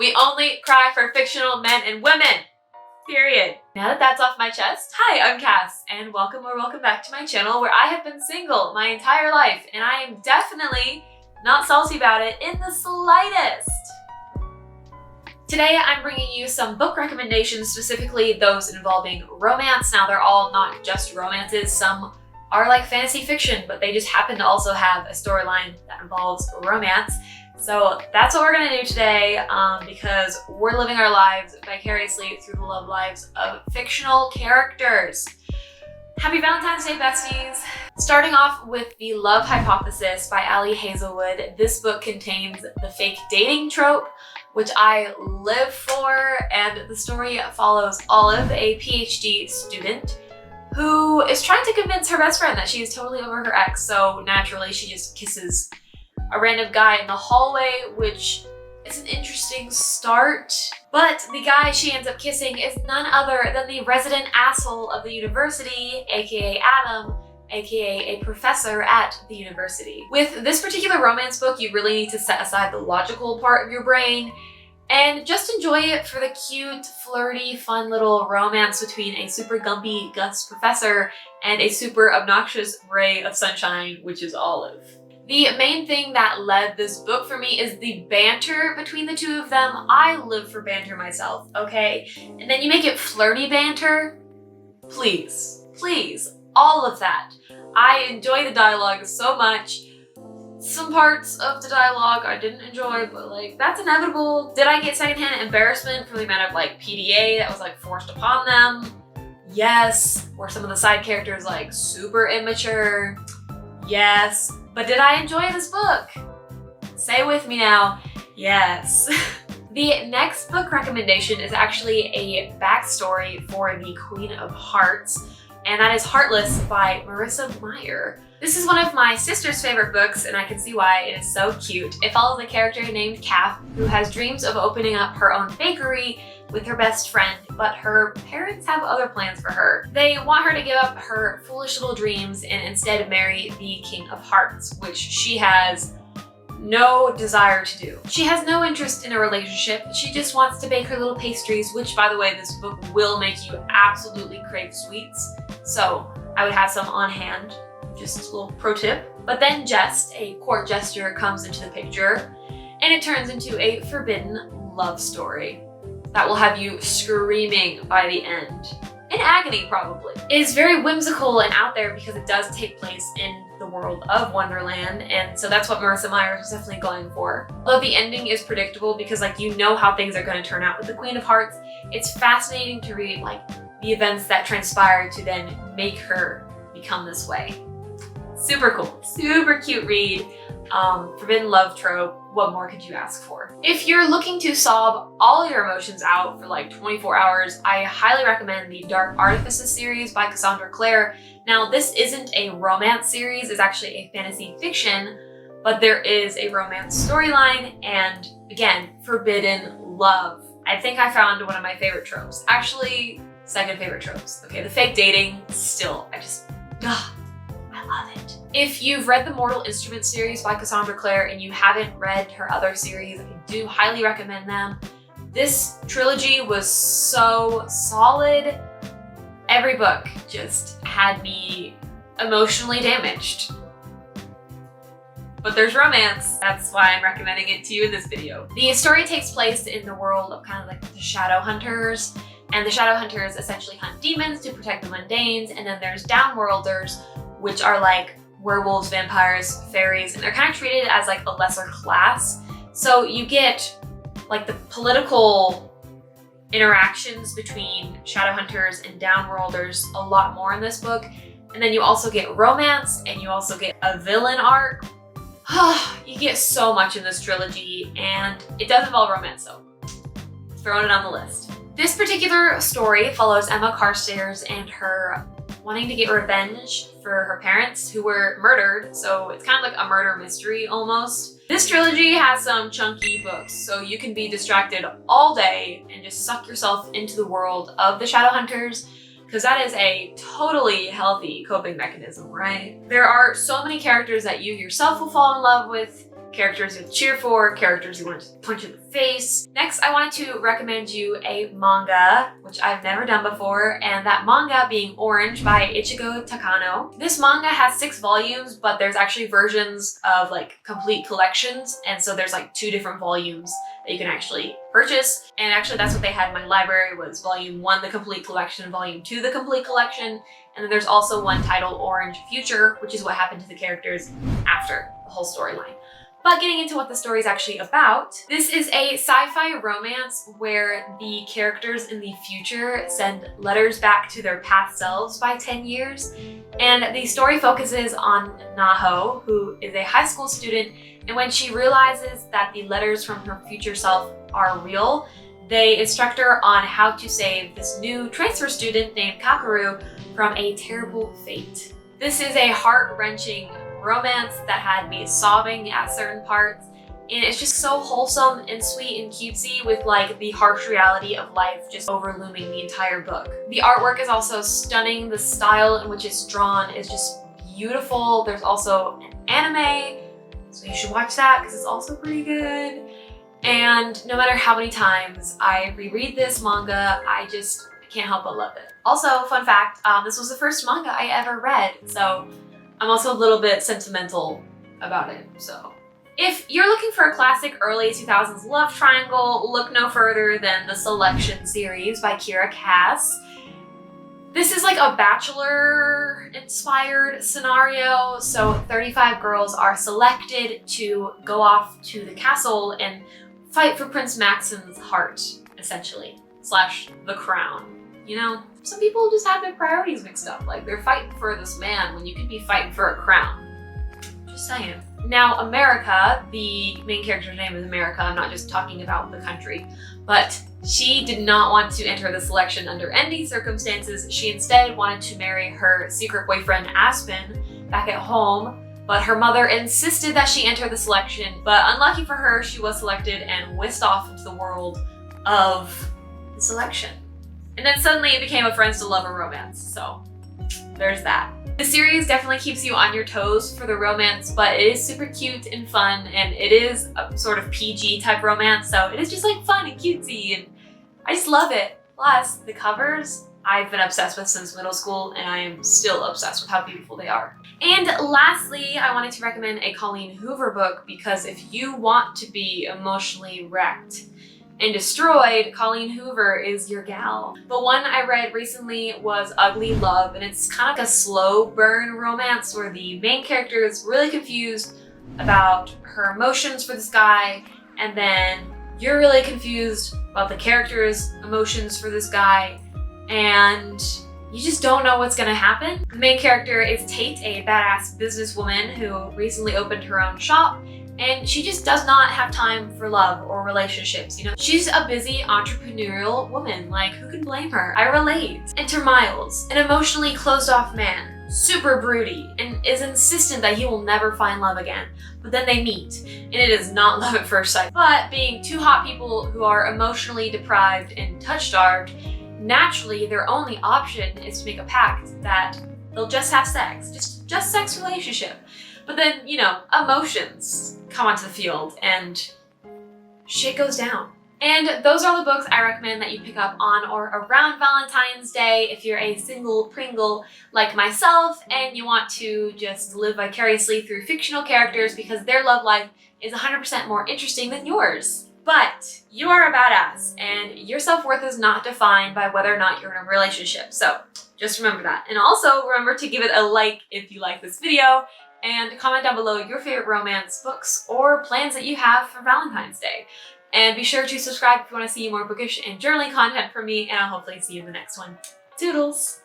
We only cry for fictional men and women. Period. Now that that's off my chest, hi, I'm Cass, and welcome or welcome back to my channel where I have been single my entire life, and I am definitely not salty about it in the slightest. Today, I'm bringing you some book recommendations, specifically those involving romance. Now, they're all not just romances. Some are like fantasy fiction, but they just happen to also have a storyline that involves romance. So that's what we're gonna do today because we're living our lives vicariously through the love lives of fictional characters. Happy Valentine's Day, besties! Starting off with The Love Hypothesis by Ali Hazelwood. This book contains the fake dating trope, which I live for, and the story follows Olive, a PhD student, who is trying to convince her best friend that she is totally over her ex, so naturally she just kisses a random guy in the hallway, which is an interesting start. But the guy she ends up kissing is none other than the resident asshole of the university, aka Adam, aka a professor at the university. With this particular romance book, you really need to set aside the logical part of your brain and just enjoy it for the cute, flirty, fun little romance between a super gumpy Gus professor and a super obnoxious ray of sunshine, which is Olive. The main thing that led this book for me is the banter between the two of them. I live for banter myself, okay? And then you make it flirty banter? Please, please, all of that. I enjoy the dialogue so much. Some parts of the dialogue I didn't enjoy, but like, that's inevitable. Did I get secondhand embarrassment from the amount of like PDA that was like forced upon them? Yes. Were some of the side characters like super immature? Yes. But did I enjoy this book? Say with me now, yes. The next book recommendation is actually a backstory for the Queen of Hearts, and that is Heartless by Marissa Meyer. This is one of my sister's favorite books, and I can see why. It is so cute. It follows a character named Kath who has dreams of opening up her own bakery with her best friend, but her parents have other plans for her. They want her to give up her foolish little dreams and instead marry the King of Hearts, which she has no desire to do. She has no interest in a relationship. She just wants to bake her little pastries, which, by the way, this book will make you absolutely crave sweets. So I would have some on hand, just a little pro tip. But then Jest, a court jester, comes into the picture, and it turns into a forbidden love story that will have you screaming by the end. In agony, probably. It is very whimsical and out there because it does take place in the world of Wonderland, and so that's what Marissa Meyer is definitely going for. Although the ending is predictable because like you know how things are going to turn out with the Queen of Hearts, it's fascinating to read like the events that transpire to then make her become this way. Super cool, super cute read. Forbidden love trope, what more could you ask for? If you're looking to sob all your emotions out for like 24 hours, I highly recommend the Dark Artifices series by Cassandra Clare. Now, this isn't a romance series, it's actually a fantasy fiction, but there is a romance storyline and, again, forbidden love. I think I found one of my favorite tropes. Actually, second favorite tropes. Okay, the fake dating, still, I love it. If you've read the Mortal Instruments series by Cassandra Clare and you haven't read her other series, I do highly recommend them. This trilogy was so solid. Every book just had me emotionally damaged. But there's romance. That's why I'm recommending it to you in this video. The story takes place in the world of kind of like the Shadow Hunters, and the Shadow Hunters essentially hunt demons to protect the mundanes, and then there's Downworlders, which are like werewolves, vampires, fairies, and they're kind of treated as like a lesser class. So you get like the political interactions between Shadowhunters and Downworlders a lot more in this book. And then you also get romance, and you also get a villain arc. You get so much in this trilogy, and it does involve romance, so throwing it on the list. This particular story follows Emma Carstairs and her wanting to get revenge for her parents who were murdered, so it's kind of like a murder mystery almost. This trilogy has some chunky books, so you can be distracted all day and just suck yourself into the world of the Shadowhunters, because that is a totally healthy coping mechanism, right? There are so many characters that you yourself will fall in love with, characters you'll cheer for, characters you want to punch in the face. Next, I wanted to recommend you a manga, which I've never done before, and that manga being Orange by Ichigo Takano. This manga has 6 volumes, but there's actually versions of like complete collections, and so there's like 2 different volumes that you can actually purchase. And actually that's what they had in my library, was volume 1, the complete collection, volume 2, the complete collection. And then there's also one titled Orange Future, which is what happened to the characters after the whole storyline. But getting into what the story is actually about, this is a sci-fi romance where the characters in the future send letters back to their past selves by 10 years. And the story focuses on Naho, who is a high school student, and when she realizes that the letters from her future self are real, they instruct her on how to save this new transfer student named Kakeru from a terrible fate. This is a heart-wrenching romance that had me sobbing at certain parts, and it's just so wholesome and sweet and cutesy with like the harsh reality of life just overlooming the entire book. The artwork is also stunning. The style in which it's drawn is just beautiful. There's also an anime, so you should watch that because it's also pretty good. And no matter how many times I reread this manga, I can't help but love it. Also, fun fact, this was the first manga I ever read, so I'm also a little bit sentimental about it. So if you're looking for a classic early 2000s love triangle, look no further than the Selection series by Kira Cass. This is like a Bachelor-inspired scenario. So 35 girls are selected to go off to the castle and fight for Prince Maxim's heart, essentially, slash the crown. You know, some people just have their priorities mixed up. Like, they're fighting for this man when you could be fighting for a crown. Just saying. Now, America, the main character's name is America. I'm not just talking about the country, but she did not want to enter the selection under any circumstances. She instead wanted to marry her secret boyfriend, Aspen, back at home, but her mother insisted that she enter the selection. But unlucky for her, she was selected and whisked off into the world of the selection. And then suddenly it became a friends to lover romance, so there's that. The series definitely keeps you on your toes for the romance, but it is super cute and fun, and it is a sort of PG type romance, so it is just like fun and cutesy, and I just love it. Plus, the covers I've been obsessed with since middle school, and I am still obsessed with how beautiful they are. And lastly, I wanted to recommend a Colleen Hoover book, because if you want to be emotionally wrecked and destroyed, Colleen Hoover is your gal. The one I read recently was Ugly Love, and it's kind of like a slow burn romance where the main character is really confused about her emotions for this guy, and then you're really confused about the character's emotions for this guy, and you just don't know what's gonna happen. The main character is Tate, a badass businesswoman who recently opened her own shop, and she just does not have time for love or relationships, you know? She's a busy entrepreneurial woman, like who can blame her? I relate. Enter Miles, an emotionally closed off man, super broody, and is insistent that he will never find love again. But then they meet, and it is not love at first sight. But being two hot people who are emotionally deprived and touch-starved, naturally their only option is to make a pact that they'll just have sex, just sex relationship. But then, you know, emotions come onto the field and shit goes down. And those are the books I recommend that you pick up on or around Valentine's Day if you're a single Pringle like myself and you want to just live vicariously through fictional characters because their love life is 100% more interesting than yours. But you are a badass and your self-worth is not defined by whether or not you're in a relationship. So just remember that. And also remember to give it a like if you like this video, and comment down below your favorite romance books or plans that you have for Valentine's Day. And be sure to subscribe if you want to see more bookish and journaling content from me, and I'll hopefully see you in the next one. Toodles!